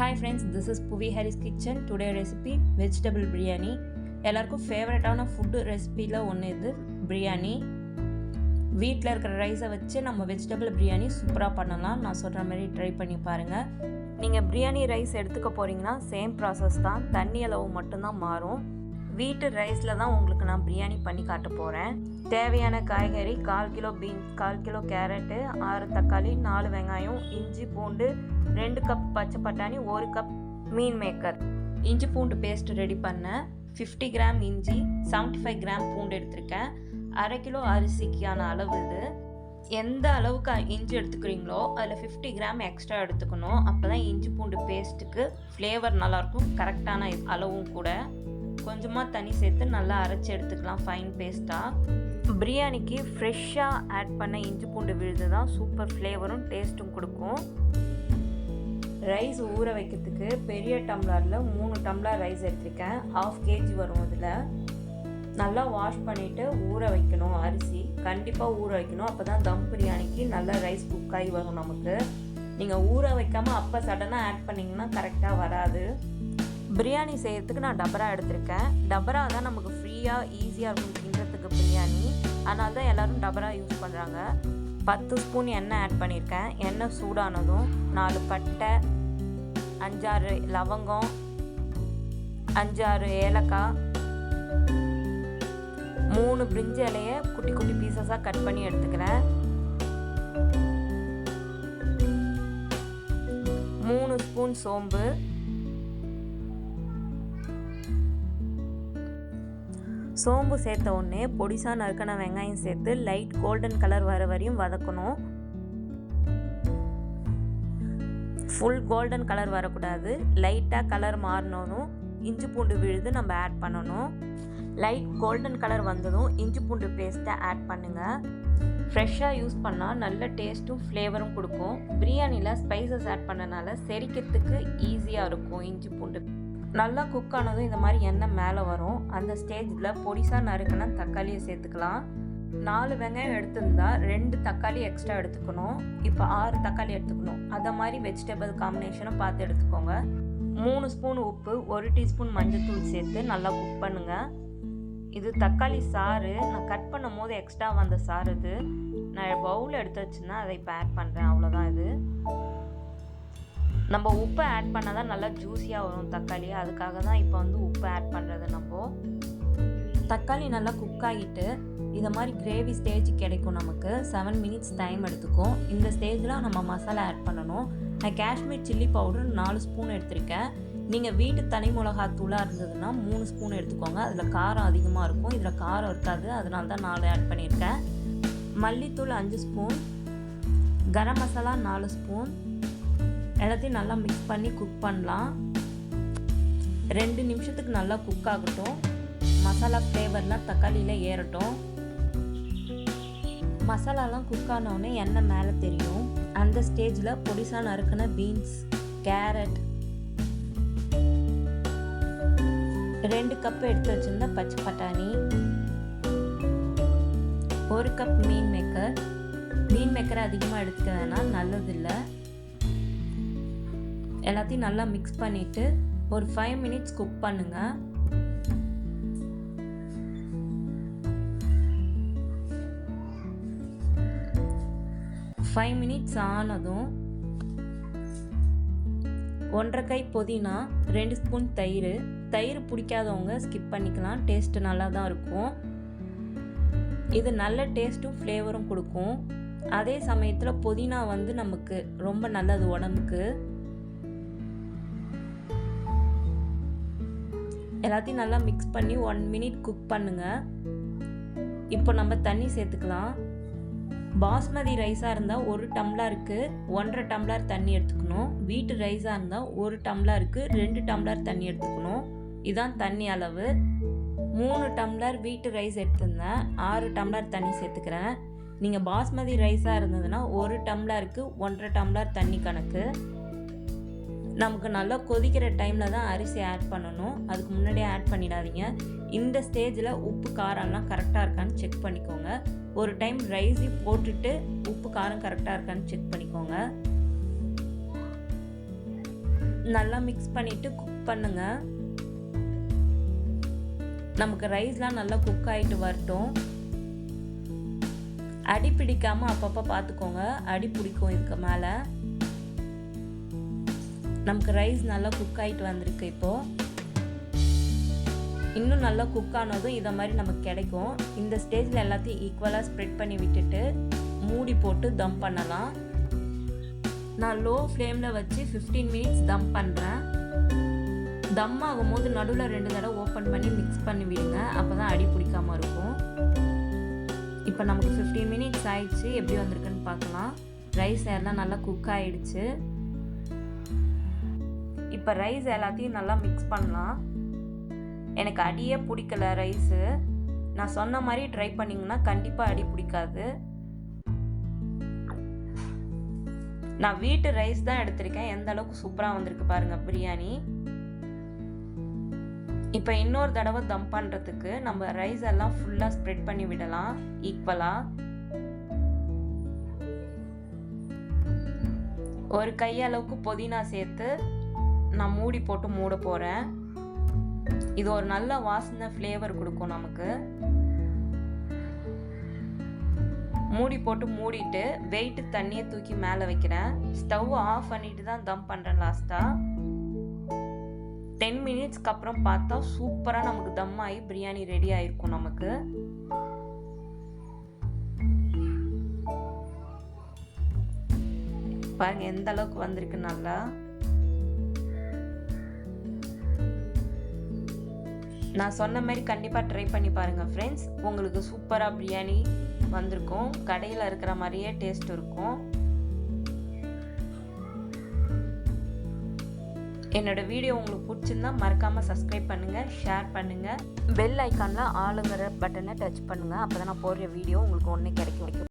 Hi friends, this is Puvi kitchen. Today recipe vegetable biryani. எல்லாருக்கும் ஃபேவரட்டான food ரெசிபியில் ஒன்று இது பிரியாணி. வீட்டில் இருக்கிற ரைஸை வச்சு நம்ம வெஜிடபிள் பிரியாணி சூப்பராக பண்ணலாம். நான் சொல்கிற மாதிரி ட்ரை பண்ணி பாருங்கள். நீங்கள் பிரியாணி ரைஸ் எடுத்துக்க போகிறீங்கன்னா சேம் ப்ராசஸ் தான், தண்ணி அளவு மட்டும்தான் மாறும். வீட்டு ரைஸில் தான் உங்களுக்கு நான் பிரியாணி பண்ணி காட்ட போகிறேன். தேவையான காய்கறி 1/4 கிலோ பீன்ஸ், 1/4 கிலோ கேரட்டு, 6 தக்காளி, 4 வெங்காயம், இஞ்சி பூண்டு, 2 கப் பச்சை பட்டாணி, 1 கப் மீன் மேக்கர். இஞ்சி பூண்டு பேஸ்ட் ரெடி பண்ண 50 கிராம் இஞ்சி, 75 கிராம் பூண்டு எடுத்திருக்கேன். 1/2 கிலோ அரிசிக்கான அளவு இது. எந்த அளவுக்கு இஞ்சி எடுத்துக்கிறீங்களோ அதில் 50 கிராம் எக்ஸ்ட்ரா எடுத்துக்கணும். அப்போ தான் இஞ்சி பூண்டு பேஸ்ட்டுக்கு ஃப்ளேவர் நல்லாயிருக்கும், கரெக்டான அளவும் கூட. கொஞ்சமாக தண்ணி சேர்த்து நல்லா அரைச்சி எடுத்துக்கலாம் ஃபைன் பேஸ்ட்டாக. பிரியாணிக்கு ஃப்ரெஷ்ஷாக ஆட் பண்ண இஞ்சி பூண்டு விழுது தான் சூப்பர் ஃப்ளேவரும் டேஸ்ட்டும் கொடுக்கும். ரைஸ் ஊற வைக்கிறதுக்கு பெரிய டம்ளரில் 3 டம்ளர் ரைஸ் எடுத்திருக்கேன். 1/2 kg வரும். இதில் நல்லா வாஷ் பண்ணிவிட்டு ஊற வைக்கணும். அரிசி கண்டிப்பாக ஊற வைக்கணும், அப்போ தான் தம் பிரியாணிக்கு நல்லா ரைஸ் குக் ஆகி வரும் நமக்கு. நீங்கள் ஊற வைக்காமல் அப்போ சடனாக ஆட் பண்ணிங்கன்னா கரெக்டாக வராது. பிரியாணி செய்கிறதுக்கு நான் டபரா எடுத்திருக்கேன். டபரா தான் நமக்கு ஃப்ரீயாக ஈஸியாக இருக்கும் கிண்டுறதுக்கு பிரியாணி, அதனால தான் எல்லோரும் டபரா யூஸ் பண்ணுறாங்க. 10 ஸ்பூன் எண்ணெய் ஆட் பண்ணியிருக்கேன். எண்ணெய் சூடானதும் 4 பட்டை, 5-6 லவங்கம், 5-6 ஏலக்காய், 3 பிரிஞ்சி இலையை குட்டி குட்டி பீசஸாக கட் பண்ணி எடுத்துக்கிறேன். 3 ஸ்பூன் சோம்பு, சோம்பு சேர்த்த உடனே பொடிசாக நறுக்கின வெங்காயம் சேர்த்து லைட் கோல்டன் கலர் வர வரையும் வதக்கணும். ஃபுல் கோல்டன் கலர் வரக்கூடாது, லைட்டாக கலர் மாறினதும் இஞ்சி பூண்டு விழுது நம்ம ஆட் பண்ணணும். லைட் கோல்டன் கலர் வந்ததும் இஞ்சி பூண்டு பேஸ்ட்டை ஆட் பண்ணுங்கள். ஃப்ரெஷ்ஷாக யூஸ் பண்ணால் நல்ல டேஸ்ட்டும் ஃப்ளேவரும் கொடுக்கும். பிரியாணியில் ஸ்பைசஸ் ஆட் பண்ணனால செரிக்கிறதுக்கு ஈஸியாக இருக்கும். இஞ்சி பூண்டு நல்லா குக் ஆனதும் இந்த மாதிரி எண்ணெய் மேலே வரும். அந்த ஸ்டேஜில் பொடிசாக நறுக்கினா தக்காளியை சேர்த்துக்கலாம். 4 வெங்காயம் எடுத்திருந்தா 2 தக்காளி எக்ஸ்ட்ரா எடுத்துக்கணும். இப்போ 6 தக்காளி எடுத்துக்கணும். அதை மாதிரி வெஜிடபிள் காம்பினேஷனை பார்த்து எடுத்துக்கோங்க. 3 ஸ்பூன் உப்பு, 1 டீஸ்பூன் மஞ்சள்தூள் சேர்த்து நல்லா குக் பண்ணுங்கள். இது தக்காளி சாறு, நான் கட் பண்ணும் போது எக்ஸ்ட்ரா வந்த சாறு இது. நான் பவுலில் எடுத்து வச்சுன்னா அதை இப்போ ஆட் பண்ணுறேன். அவ்வளோதான். இது நம்ம உப்பு ஆட் பண்ணால் தான் நல்லா ஜூஸியாக வரும் தக்காளி, அதுக்காக தான் இப்போ உப்பு ஆட் பண்ணுறது. நம்ம தக்காளி நல்லா குக் ஆகிட்டு இதை மாதிரி கிரேவி ஸ்டேஜ் கிடைக்கும். நமக்கு 7 மினிட்ஸ் டைம் எடுத்துக்கும். இந்த ஸ்டேஜில் நம்ம மசாலா ஆட் பண்ணணும். நான் காஷ்மீர் சில்லி பவுடர் 4 ஸ்பூன் எடுத்திருக்கேன். நீங்கள் வீட்டு தனி மிளகாத்தூளாக இருந்ததுன்னா 3 ஸ்பூன் எடுத்துக்கோங்க. அதில் காரம் அதிகமாக இருக்கும், இதில் காரம் இருக்காது, அதனால தான் 4 ஆட் பண்ணியிருக்கேன். மல்லித்தூள் 5 ஸ்பூன், கரம் மசாலா 4 ஸ்பூன். எல்லாத்தையும் நல்லா மிக்ஸ் பண்ணி குக் பண்ணலாம். 2 நிமிஷத்துக்கு நல்லா குக் ஆகட்டும். மசாலா ஃப்ளேவர்லாம் தக்காளியில் ஏறட்டும். மசாலாலாம் குக் ஆனவுடனே எண்ணெய் மேலே தெரியும். அந்த ஸ்டேஜில் பொடிசாக நறுக்கின பீன்ஸ், கேரட், 2 கப் எடுத்து வச்சுருந்த பச்சை பட்டாணி, 1 கப் மீன் மேக்கர். மீன் மேக்கரை அதிகமாக எடுத்துக்க வேணாம், நல்லதில்லை. எல்லாத்தையும் நல்லா மிக்ஸ் பண்ணிவிட்டு ஒரு 5 மினிட்ஸ் குக் பண்ணுங்கள். ஃபைவ் மினிட்ஸ் ஆனதும் 1/2 கை புதினா, 2 ஸ்பூன் தயிர். தயிர் பிடிக்காதவங்க ஸ்கிப் பண்ணிக்கலாம், டேஸ்ட்டு நல்லா தான் இருக்கும். இது நல்ல டேஸ்ட்டும் ஃப்ளேவரும் கொடுக்கும். அதே சமயத்தில் புதினா நமக்கு ரொம்ப நல்லது உடம்புக்கு. எல்லாத்தையும் நல்லா மிக்ஸ் பண்ணி 1 மினிட் குக் பண்ணுங்கள். இப்போ நம்ம தண்ணி சேர்த்துக்கலாம். பாஸ்மதி ரைஸாக இருந்தால் 1 டம்ளருக்கு 1.5 டம்ளர் தண்ணி எடுத்துக்கணும். வீட்டு ரைஸாக இருந்தால் 1 டம்ளருக்கு 2 டம்ளர் தண்ணி எடுத்துக்கணும். இதுதான் தண்ணி அளவு. 3 டம்ளர் வீட்டு ரைஸ் எடுத்திருந்தேன், 6 டம்ளர் தண்ணி சேர்த்துக்கிறேன். நீங்கள் பாஸ்மதி ரைஸாக இருந்ததுன்னா 1 டம்ளருக்கு 1.5 டம்ளர் தண்ணி கணக்கு. நமக்கு நல்லா கொதிக்கிற டைமில் தான் அரிசி ஆட் பண்ணணும், அதுக்கு முன்னாடியே ஆட் பண்ணிடாதீங்க. இந்த ஸ்டேஜில் உப்பு காரம்லாம் கரெக்டாக இருக்கான்னு செக் பண்ணிக்கோங்க. ஒரு டைம் ரைஸையும் போட்டுட்டு உப்பு காரம் கரெக்டாக இருக்கான்னு செக் பண்ணிக்கோங்க. நல்லா மிக்ஸ் பண்ணிவிட்டு குக் பண்ணுங்க. நமக்கு ரைஸ்லாம் நல்லா குக் ஆகிட்டு வரட்டும். அடி பிடிக்காமல் அப்பப்போ பார்த்துக்கோங்க, அடி பிடிக்கும் இதுக்கு மேலே. நமக்கு ரைஸ் நல்லா குக் ஆகிட்டு வந்திருக்கு. இப்போது இன்னும் நல்லா குக் ஆனதும் இதை மாதிரி நமக்கு கிடைக்கும். இந்த ஸ்டேஜில் எல்லாத்தையும் ஈக்குவலாக ஸ்ப்ரெட் பண்ணி விட்டுட்டு மூடி போட்டு தம் பண்ணலாம். நான் லோ ஃப்ளேமில் வச்சு 15 மினிட்ஸ் தம் பண்ணுறேன். தம் ஆகும்போது நடுவில் 2 தடவை ஓப்பன் பண்ணி மிக்ஸ் பண்ணி விடுங்க, அப்போ தான் அடி பிடிக்காமல் இருக்கும். இப்போ நமக்கு 15 மினிட்ஸ் ஆயிடுச்சு. எப்படி வந்திருக்குன்னு பார்க்கலாம். ரைஸ் எல்லாம் நல்லா குக் ஆகிடுச்சு. இப்போ ரைஸ் எல்லாத்தையும் நல்லா மிக்ஸ் பண்ணலாம். எனக்கு அடியே பிடிக்கல ரைஸு. நான் சொன்ன மாதிரி ட்ரை பண்ணிங்கன்னா கண்டிப்பாக அடி பிடிக்காது. நான் வீட்டு ரைஸ் தான் எடுத்திருக்கேன். எந்த அளவுக்கு சூப்பராக வந்திருக்கு பாருங்கள் பிரியாணி. இப்போ இன்னொரு தடவை தம் பண்ணுறதுக்கு நம்ம ரைஸ் எல்லாம் ஃபுல்லாக ஸ்ப்ரெட் பண்ணி விடலாம் ஈக்குவலாக. ஒரு கையளவுக்கு புதினா சேர்த்து நான் மூடி போட்டு மூட போகிறேன். இது ஒரு நல்ல வாசனை ஃப்ளேவர் கொடுக்கும் நமக்கு. மூடி போட்டு மூடிட்டு வெயிட்டு தண்ணியை தூக்கி மேலே வைக்கிறேன். ஸ்டவ் ஆஃப் பண்ணிட்டு தான் தம் பண்ணுறேன் லாஸ்ட்டாக. 10 மினிட்ஸ்க்கு அப்புறம் பார்த்தா சூப்பராக நமக்கு தம் ஆகி பிரியாணி ரெடி ஆகிருக்கும் நமக்கு. பாருங்க எந்த அளவுக்கு வந்திருக்கு நல்லா. நான் சொன்ன மாதிரி கண்டிப்பாக ட்ரை பண்ணி பாருங்கள் ஃப்ரெண்ட்ஸ். உங்களுக்கு சூப்பராக பிரியாணி வந்திருக்கும். கடையில் இருக்கிற மாதிரியே டேஸ்ட் இருக்கும். என்னோடய வீடியோ உங்களுக்கு பிடிச்சிருந்தா மறக்காமல் சப்ஸ்கிரைப் பண்ணுங்கள், ஷேர் பண்ணுங்கள். பெல் ஐக்கானில் ஆளுங்கிற பட்டனை டச் பண்ணுங்கள். அப்போ தான் நான் போடுற வீடியோ உங்களுக்கு ஒன்று கிடைக்கும்.